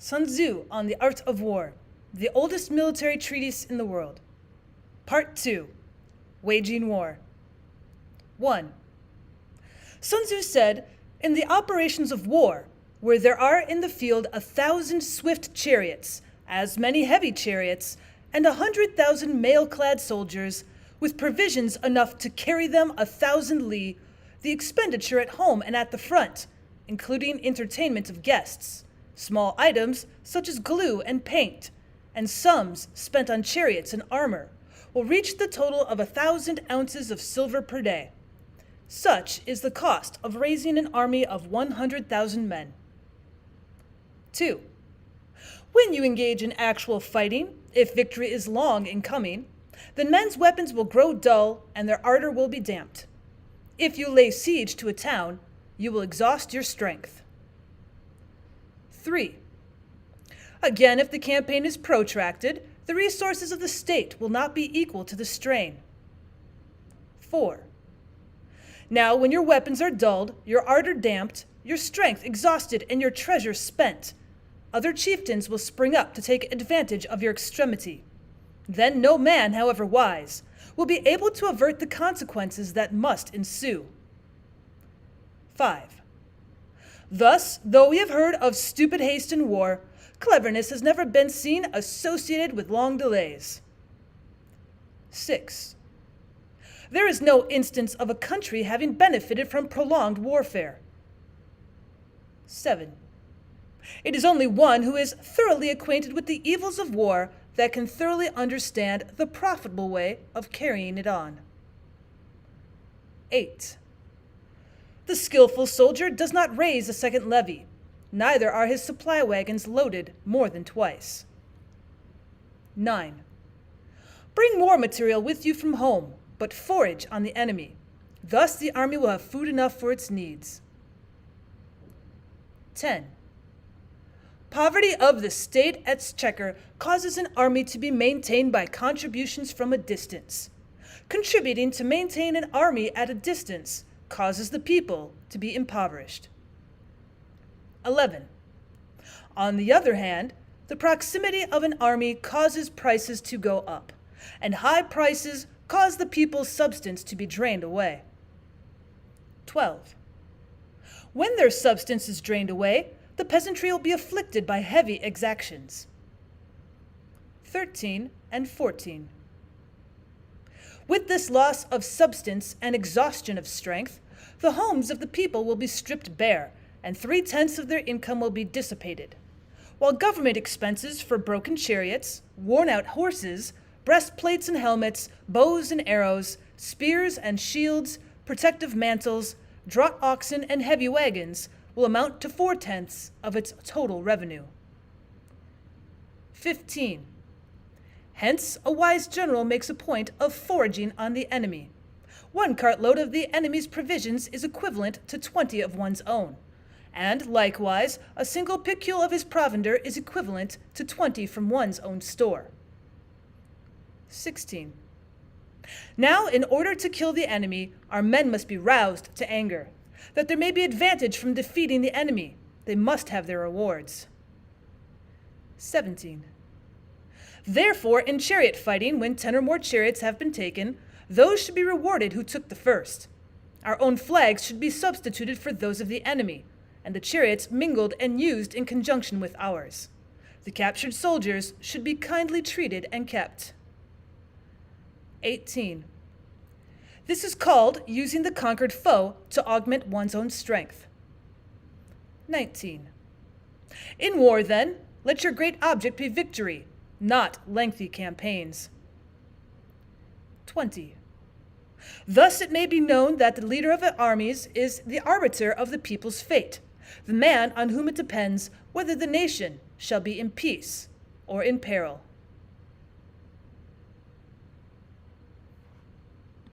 Sun Tzu on the Art of War, the oldest military treatise in the world. Part 2, Waging War. 1. Sun Tzu said, "In the operations of war, where there are in the field 1,000 swift chariots, as many heavy chariots, and 100,000 mail-clad soldiers, with provisions enough to carry them 1,000 li, the expenditure at home and at the front, including entertainment of guests, small items such as glue and paint, and sums spent on chariots and armor, will reach the total of 1,000 ounces of silver per day. Such is the cost of raising an army of 100,000 men." 2. When you engage in actual fighting, if victory is long in coming, then men's weapons will grow dull and their ardor will be damped. If you lay siege to a town, you will exhaust your strength. 3. Again, if the campaign is protracted, the resources of the state will not be equal to the strain. 4. Now, when your weapons are dulled, your ardor damped, your strength exhausted, and your treasure spent, other chieftains will spring up to take advantage of your extremity. Then no man, however wise, will be able to avert the consequences that must ensue. 5. Thus, though we have heard of stupid haste in war, cleverness has never been seen associated with long delays. 6. There is no instance of a country having benefited from prolonged warfare. 7. It is only one who is thoroughly acquainted with the evils of war that can thoroughly understand the profitable way of carrying it on. 8. The skillful soldier does not raise a second levy, neither are his supply wagons loaded more than twice. 9. Bring war material with you from home, but forage on the enemy. Thus the army will have food enough for its needs. 10. Poverty of the state exchequer causes an army to be maintained by contributions from a distance. Contributing to maintain an army at a distance causes the people to be impoverished. 11. On the other hand, the proximity of an army causes prices to go up, and high prices cause the people's substance to be drained away. 12. When their substance is drained away, the peasantry will be afflicted by heavy exactions. 13 and 14. With this loss of substance and exhaustion of strength, the homes of the people will be stripped bare, and 3/10 of their income will be dissipated, while government expenses for broken chariots, worn-out horses, breastplates and helmets, bows and arrows, spears and shields, protective mantles, draught oxen, and heavy wagons will amount to 4/10 of its total revenue. 15. Hence, a wise general makes a point of foraging on the enemy. 1 cartload of the enemy's provisions is equivalent to 20 of one's own, and likewise, a single picule of his provender is equivalent to 20 from one's own store. 16. Now, in order to kill the enemy, our men must be roused to anger. That there may be advantage from defeating the enemy, they must have their rewards. 17. Therefore, in chariot fighting, when 10 or more chariots have been taken, those should be rewarded who took the first. Our own flags should be substituted for those of the enemy, and the chariots mingled and used in conjunction with ours. The captured soldiers should be kindly treated and kept. 18. This is called using the conquered foe to augment one's own strength. 19. In war, then, let your great object be victory, not lengthy campaigns. 20. Thus it may be known that the leader of armies is the arbiter of the people's fate, the man on whom it depends whether the nation shall be in peace or in peril.